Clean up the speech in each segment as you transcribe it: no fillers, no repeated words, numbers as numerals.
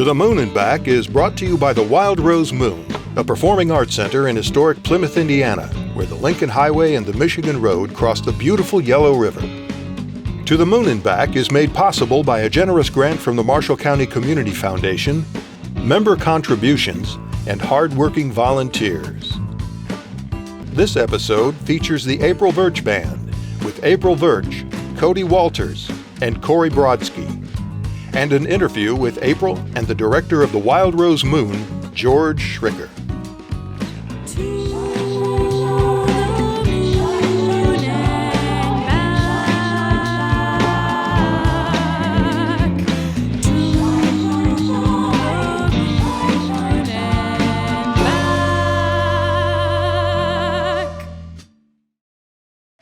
To the Moon and Back is brought to you by the Wild Rose Moon, a performing arts center in historic Plymouth, Indiana, where the Lincoln Highway and the Michigan Road cross the beautiful Yellow River. To the Moon and Back is made possible by a generous grant from the Marshall County Community Foundation, member contributions, and hard-working volunteers. This episode features the April Verch Band with April Verch, Cody Walters, and Corey Brodsky, and an interview with April and the director of the Wild Rose Moon, George Schricker.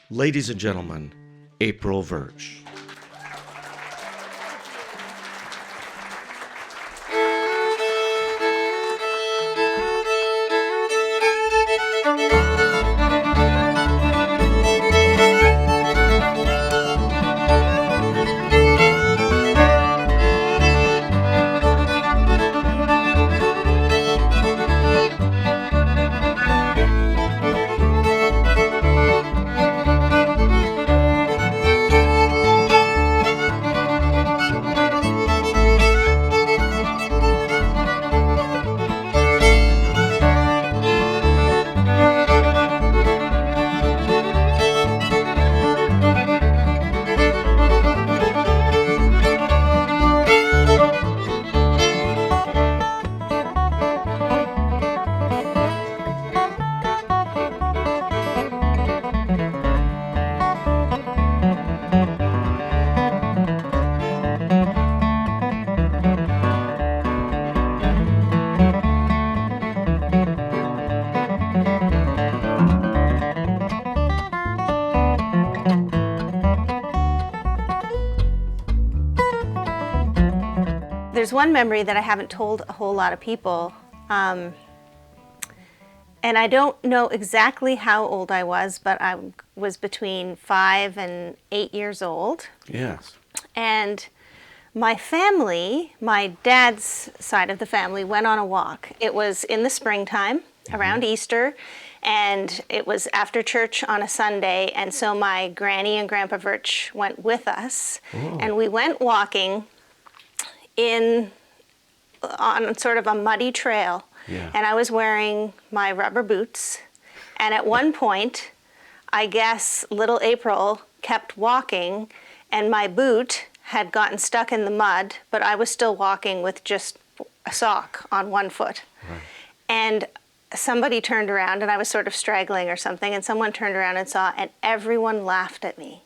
Ladies and gentlemen, April Verch. There's one memory that I haven't told a whole lot of people, and I don't know exactly how old I was, but I was between 5 and 8 years old. Yes. And my family, my dad's side of the family, went on a walk. It was in the springtime, around Easter, and it was after church on a Sunday, and so my granny and grandpa Verch went with us, and we went walking on sort of a muddy trail, and I was wearing my rubber boots, and at one point, I guess little April kept walking, and my boot had gotten stuck in the mud, but I was still walking with just a sock on one foot. Right. And somebody turned around, and I was sort of straggling or something, and someone turned around and saw, and everyone laughed at me.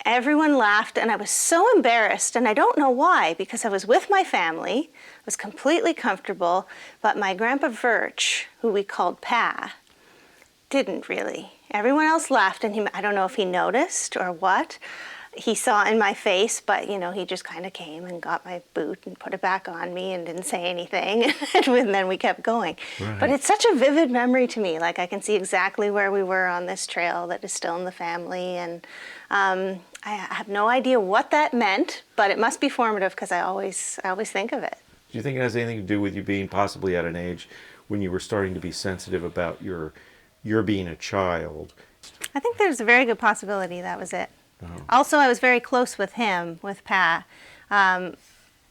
Everyone laughed, and I was so embarrassed, and I don't know why, because I was with my family, was completely comfortable, but my grandpa Verch, who we called Pa, didn't really. Everyone else laughed, and I don't know if he noticed or what. He saw in my face, but he just kind of came and got my boot and put it back on me and didn't say anything, and then we kept going. Right. But it's such a vivid memory to me. Like, I can see exactly where we were on this trail that is still in the family, and I have no idea what that meant, but it must be formative because I always think of it. Do you think it has anything to do with you being possibly at an age when you were starting to be sensitive about your being a child? I think there's a very good possibility that was it. Oh. Also, I was very close with him, with Pa.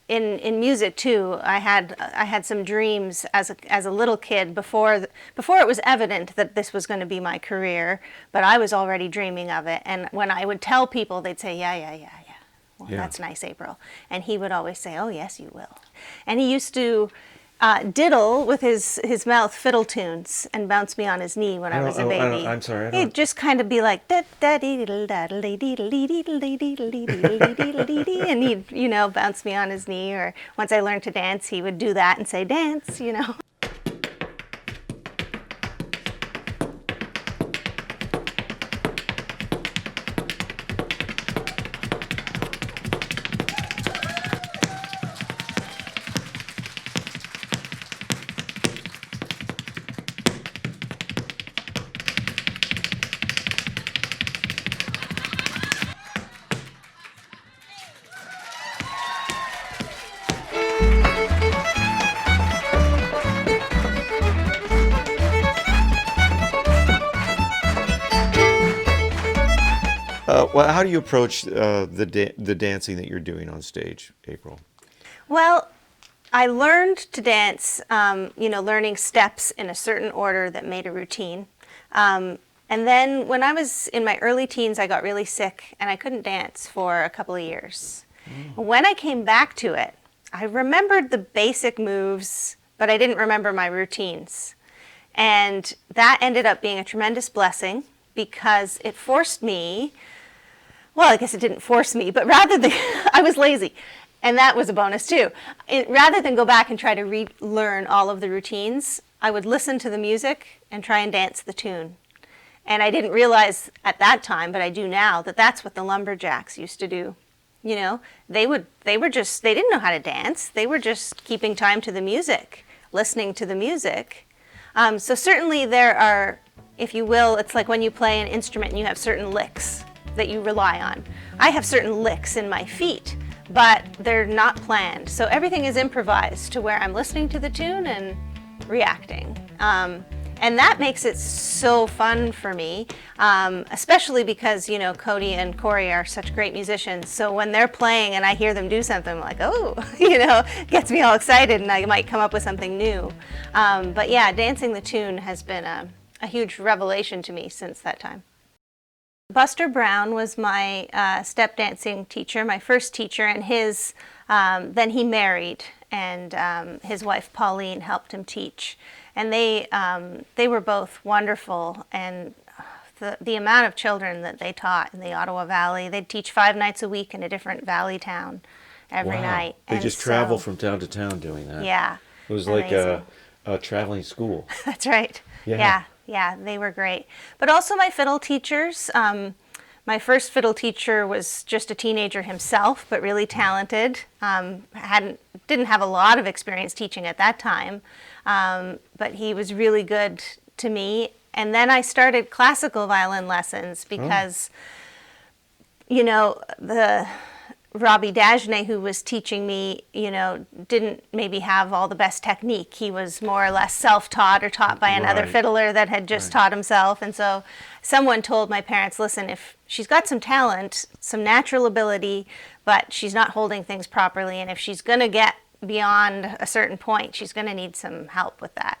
In music too, I had some dreams as a little kid before it was evident that this was going to be my career, but I was already dreaming of it. And when I would tell people, they'd say, yeah. Well, that's nice, April. And he would always say, oh, yes, you will. And he used to diddle with his mouth fiddle tunes and bounce me on his knee when I was a baby. I'm sorry. He'd just kind of be like, and he'd, bounce me on his knee. Or once I learned to dance, he would do that and say, dance, Well, how do you approach the dancing that you're doing on stage, April? Well, I learned to dance, learning steps in a certain order that made a routine. And then when I was in my early teens, I got really sick and I couldn't dance for a couple of years. When I came back to it, I remembered the basic moves, but I didn't remember my routines. And that ended up being a tremendous blessing because it forced me, well, I guess it didn't force me, but rather than, I was lazy. And that was a bonus too. Rather than go back and try to relearn all of the routines, I would listen to the music and try and dance the tune. And I didn't realize at that time, but I do now, that that's what the lumberjacks used to do. You know, they didn't know how to dance. They were just keeping time to the music, listening to the music. So certainly there are, if you will, it's like when you play an instrument and you have certain licks that you rely on. I have certain licks in my feet, but they're not planned. So everything is improvised to where I'm listening to the tune and reacting. And that makes it so fun for me, especially because, Cody and Corey are such great musicians. So when they're playing and I hear them do something, I'm like, oh, gets me all excited and I might come up with something new. But yeah, dancing the tune has been a huge revelation to me since that time. Buster Brown was my step dancing teacher, my first teacher, and then he married, and his wife Pauline helped him teach. And they were both wonderful, and the amount of children that they taught in the Ottawa Valley, they'd teach 5 nights a week in a different valley town every night. They just travel from town to town doing that. Yeah. It was amazing. like a traveling school. That's right. Yeah. Yeah, they were great. But also my fiddle teachers. My first fiddle teacher was just a teenager himself, but really talented. Didn't have a lot of experience teaching at that time, but he was really good to me. And then I started classical violin lessons because, the Robbie Dagenet, who was teaching me, didn't maybe have all the best technique. He was more or less self-taught or taught by another fiddler that had just taught himself. And so someone told my parents, listen, if she's got some talent, some natural ability, but she's not holding things properly, and if she's going to get beyond a certain point, she's going to need some help with that.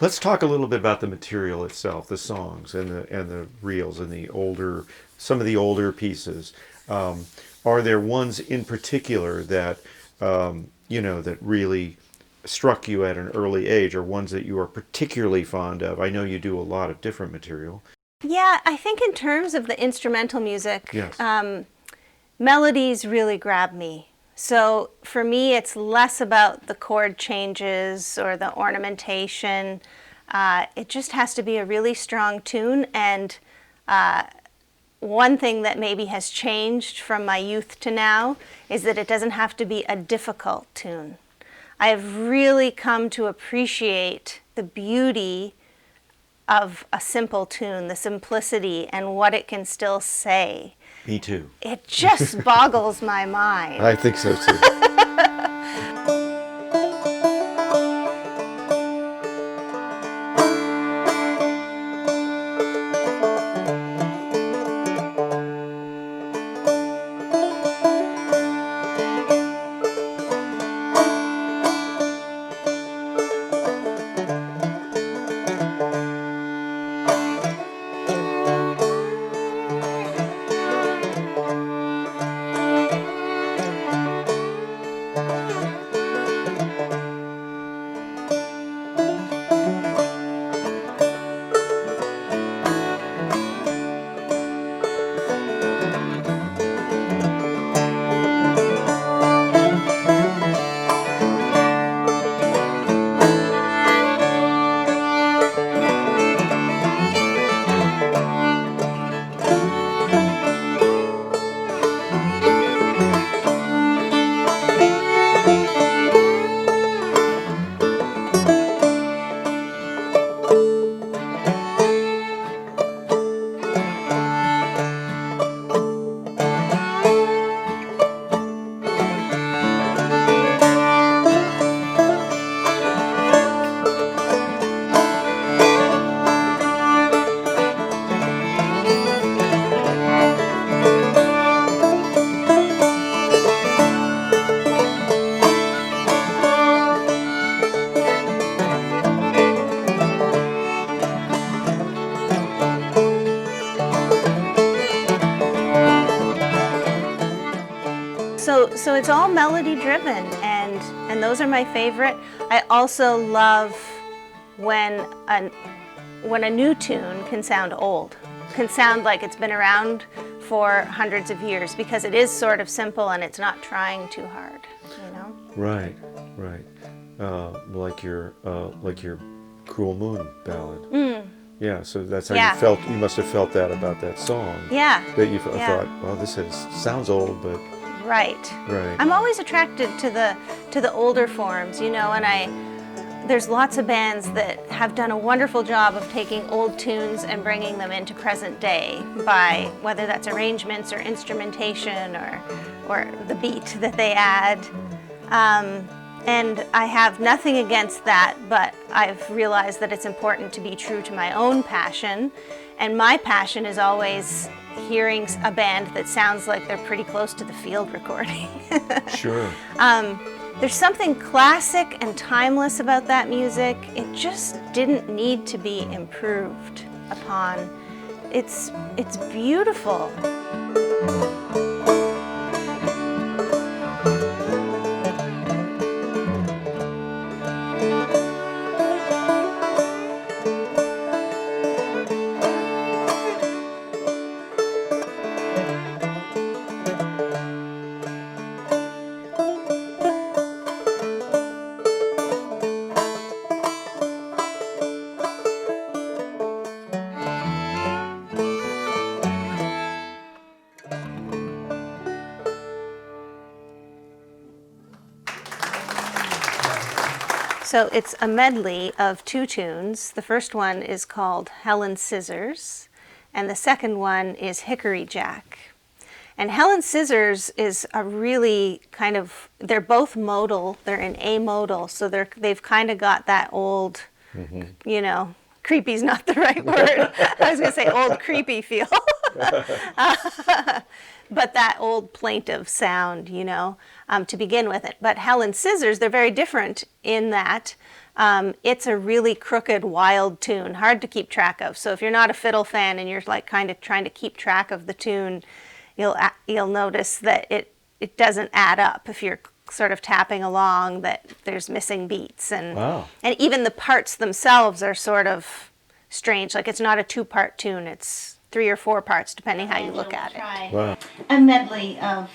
Let's talk a little bit about the material itself, the songs and the reels and some of the older pieces. Are there ones in particular that that really struck you at an early age, or ones that you are particularly fond of? I know you do a lot of different material. Yeah, I think in terms of the instrumental music, Yes. melodies really grab me. So for me, it's less about the chord changes or the ornamentation. It just has to be a really strong tune. And one thing that maybe has changed from my youth to now is that it doesn't have to be a difficult tune. I have really come to appreciate the beauty of a simple tune, the simplicity and what it can still say. Me too. It just boggles my mind. I think so too. So it's all melody driven, and those are my favorite. I also love when a new tune can sound old, can sound like it's been around for hundreds of years, because it is sort of simple and it's not trying too hard, you know? Right. Like your Cruel Moon ballad. Yeah, so that's how you felt. You must have felt that about that song. Yeah. That you thought, well, this sounds old, but right. I'm always attracted to the older forms, you know, and there's lots of bands that have done a wonderful job of taking old tunes and bringing them into present day by whether that's arrangements or instrumentation or the beat that they add. And I have nothing against that, but I've realized that it's important to be true to my own passion. And my passion is always hearing a band that sounds like they're pretty close to the field recording. Sure. There's something classic and timeless about that music. It just didn't need to be improved upon. It's beautiful. So it's a medley of two tunes. The first one is called Helen Scissors, and the second one is Hickory Jack. And Helen Scissors is a really kind of, they're both modal, they're in A modal, so they've kind of got that old, you know, creepy's not the right word. I was going to say old creepy feel. But that old plaintive sound, to begin with it. But Helen Scissors, they're very different in that it's a really crooked, wild tune, hard to keep track of. So if you're not a fiddle fan and you're like kind of trying to keep track of the tune, you'll notice that it doesn't add up if you're sort of tapping along, that there's missing beats. And even the parts themselves are sort of strange. Like it's not a 2-part tune, it's 3 or 4 parts, depending how you look at it. Wow. A medley of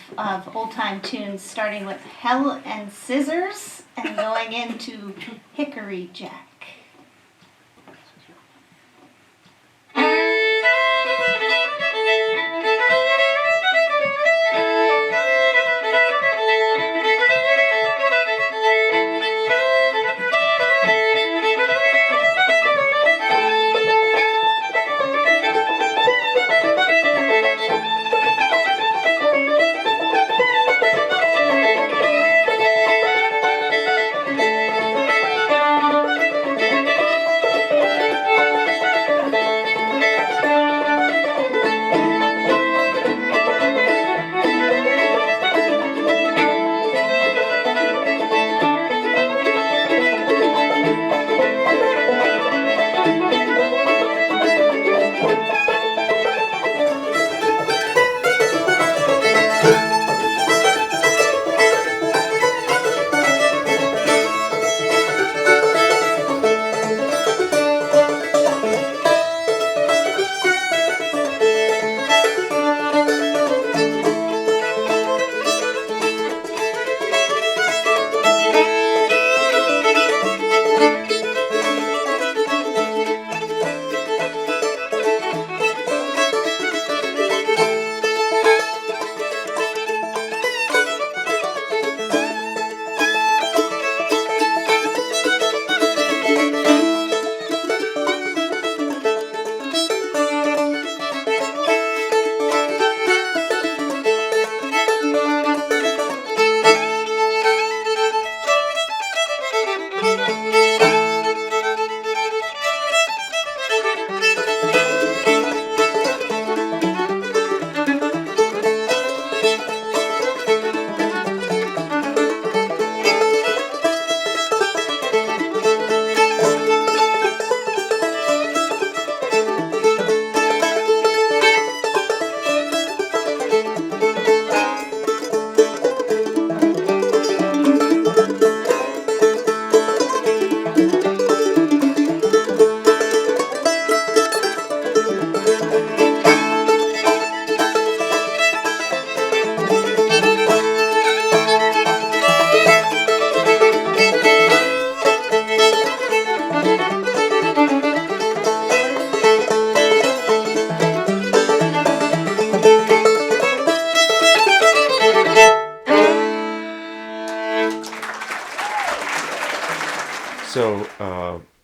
old-time tunes, starting with Hell and Scissors and going into Hickory Jack.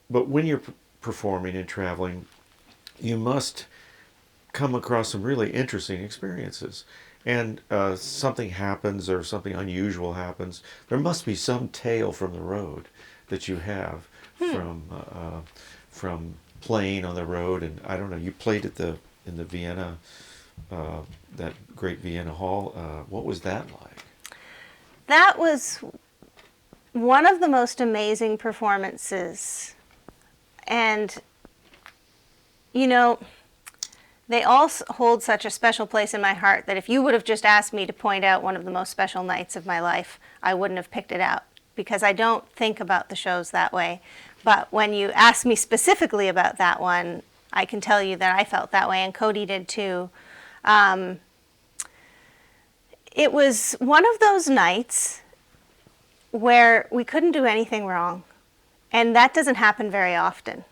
But when you're performing and traveling, you must come across some really interesting experiences. And something happens or something unusual happens. There must be some tale from the road that you have from playing on the road. And I don't know, you played in the Vienna, that great Vienna Hall. What was that like? That was one of the most amazing performances. And, they all hold such a special place in my heart that if you would have just asked me to point out one of the most special nights of my life, I wouldn't have picked it out, because I don't think about the shows that way. But when you ask me specifically about that one, I can tell you that I felt that way, and Cody did too. It was one of those nights where we couldn't do anything wrong. And that doesn't happen very often.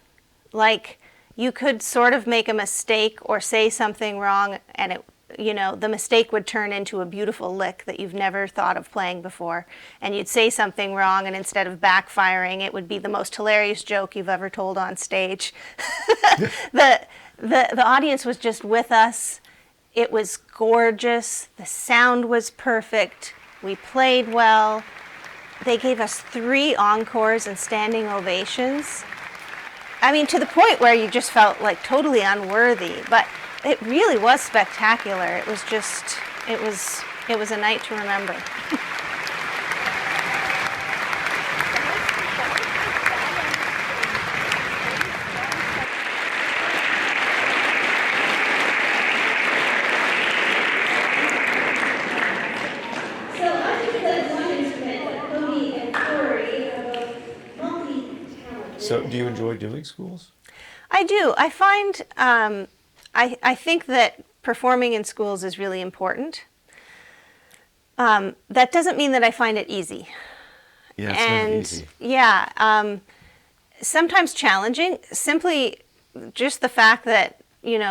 Like, you could sort of make a mistake or say something wrong, and the mistake would turn into a beautiful lick that you've never thought of playing before. And you'd say something wrong, and instead of backfiring, it would be the most hilarious joke you've ever told on stage. The audience was just with us. It was gorgeous. The sound was perfect. We played well. They gave us 3 encores and standing ovations. I mean, to the point where you just felt like totally unworthy. But it really was spectacular. It was just, it was a night to remember. So, do you enjoy doing schools? I do. I find, I think that performing in schools is really important. That doesn't mean that I find it easy. Yeah, it's not easy. Yeah, sometimes challenging. Simply just the fact that,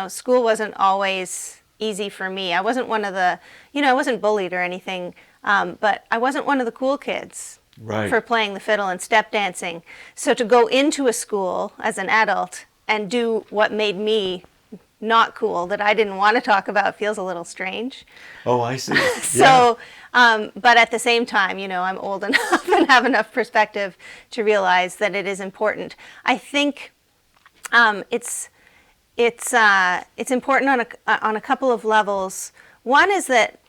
school wasn't always easy for me. I wasn't one of the, I wasn't bullied or anything, but I wasn't one of the cool kids. Right. For playing the fiddle and step dancing. So to go into a school as an adult and do what made me not cool, that I didn't want to talk about, feels a little strange. Oh, I see. So, but at the same time, I'm old enough and have enough perspective to realize that it is important. I think it's important on a couple of levels. One is that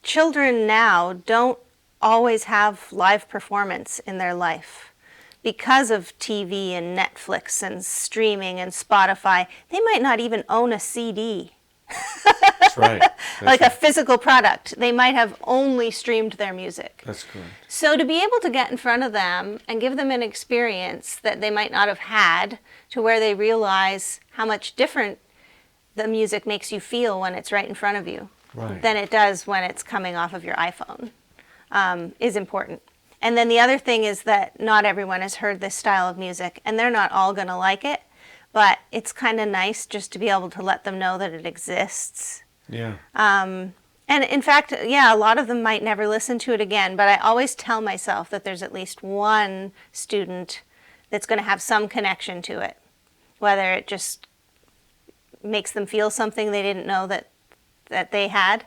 children now don't always have live performance in their life. Because of TV and Netflix and streaming and Spotify, they might not even own a CD. That's right. Like a physical product. They might have only streamed their music. That's correct. So to be able to get in front of them and give them an experience that they might not have had, to where they realize how much different the music makes you feel when it's right in front of you than it does when it's coming off of your iPhone. Is important. And then the other thing is that not everyone has heard this style of music, and they're not all going to like it, but it's kind of nice just to be able to let them know that it exists. Yeah. And in fact, a lot of them might never listen to it again, but I always tell myself that there's at least one student that's going to have some connection to it, whether it just makes them feel something they didn't know that they had,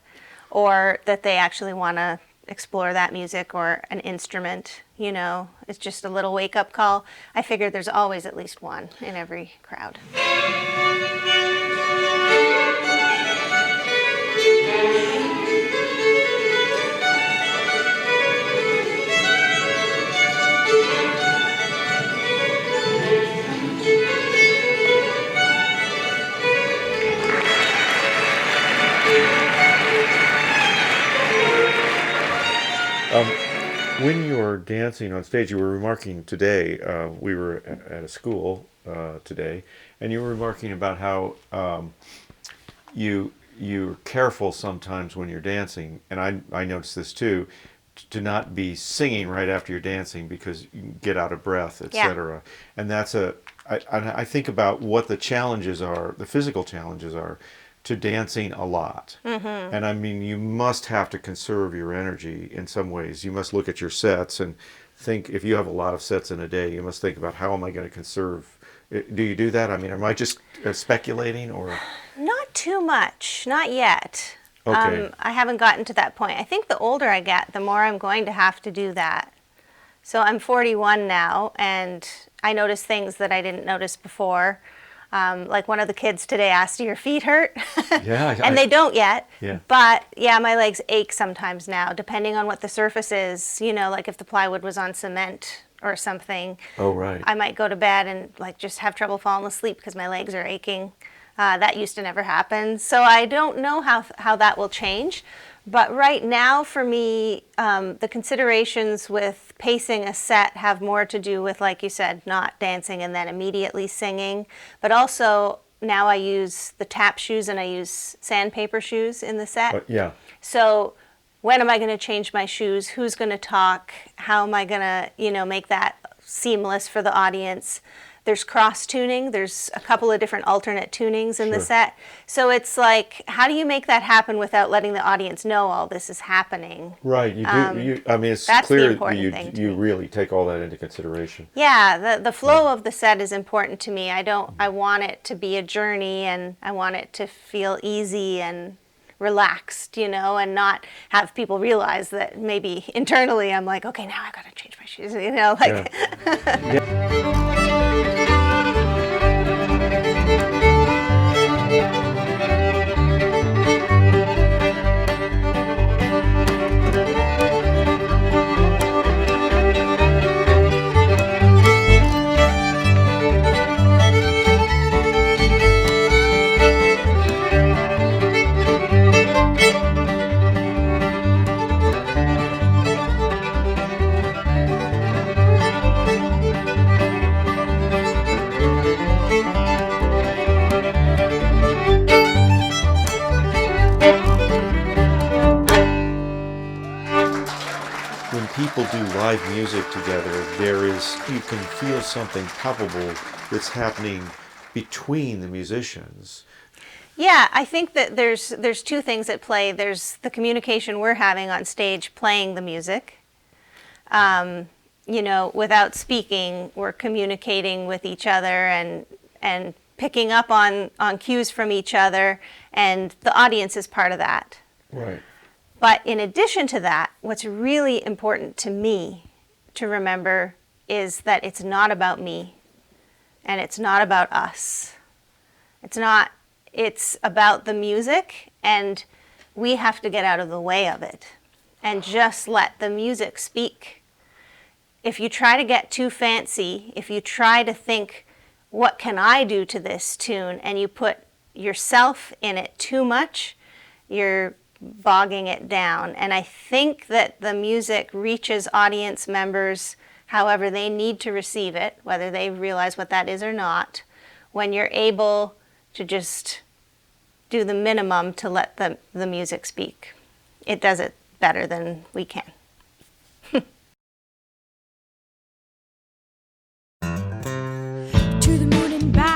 or that they actually want to explore that music or an instrument. It's just a little wake-up call. I figure there's always at least one in every crowd. When you're dancing on stage, you were remarking today, we were at a school today, and you were remarking about how you're careful sometimes when you're dancing, and I noticed this too, to not be singing right after you're dancing because you get out of breath, etc. And that's I think about what the challenges are, the physical challenges are, to dancing a lot. Mm-hmm. And I mean, you must have to conserve your energy in some ways. You must look at your sets and think, if you have a lot of sets in a day, you must think about, how am I going to conserve? Do you do that? I mean, am I just speculating, or? Not too much, not yet. Okay. I haven't gotten to that point. I think the older I get, the more I'm going to have to do that. So I'm 41 now, and I notice things that I didn't notice before. Like one of the kids today asked, "Do your feet hurt?" Yeah. And they don't yet. Yeah. But my legs ache sometimes now, depending on what the surface is. Like if the plywood was on cement or something. Oh, right. I might go to bed and just have trouble falling asleep because my legs are aching. That used to never happen. So I don't know how that will change. But right now, for me, the considerations with pacing a set have more to do with, like you said, not dancing and then immediately singing. But also, now I use the tap shoes and I use sandpaper shoes in the set. Yeah. So when am I going to change my shoes? Who's going to talk? How am I going to, make that seamless for the audience? There's cross tuning. There's a couple of different alternate tunings in the set. So it's like, how do you make that happen without letting the audience know all this is happening? Right. You do. I mean, it's clear that you really take all that into consideration. Yeah. The flow of the set is important to me. I want it to be a journey, and I want it to feel easy and relaxed, and not have people realize that maybe internally I'm like, okay, now I got to change my shoes, like. Yeah. do live music together, you can feel something palpable that's happening between the musicians. Yeah, I think that there's two things at play. There's the communication we're having on stage playing the music. Without speaking, we're communicating with each other and picking up on cues from each other, and the audience is part of that. Right. But in addition to that, what's really important to me to remember is that it's not about me, and it's not about us. It's about the music, and we have to get out of the way of it and just let the music speak. If you try to get too fancy, if you try to think, what can I do to this tune, and you put yourself in it too much, you're bogging it down. And I think that the music reaches audience members however they need to receive it, whether they realize what that is or not, when you're able to just do the minimum to let the music speak. It does it better than we can. To the moon and back.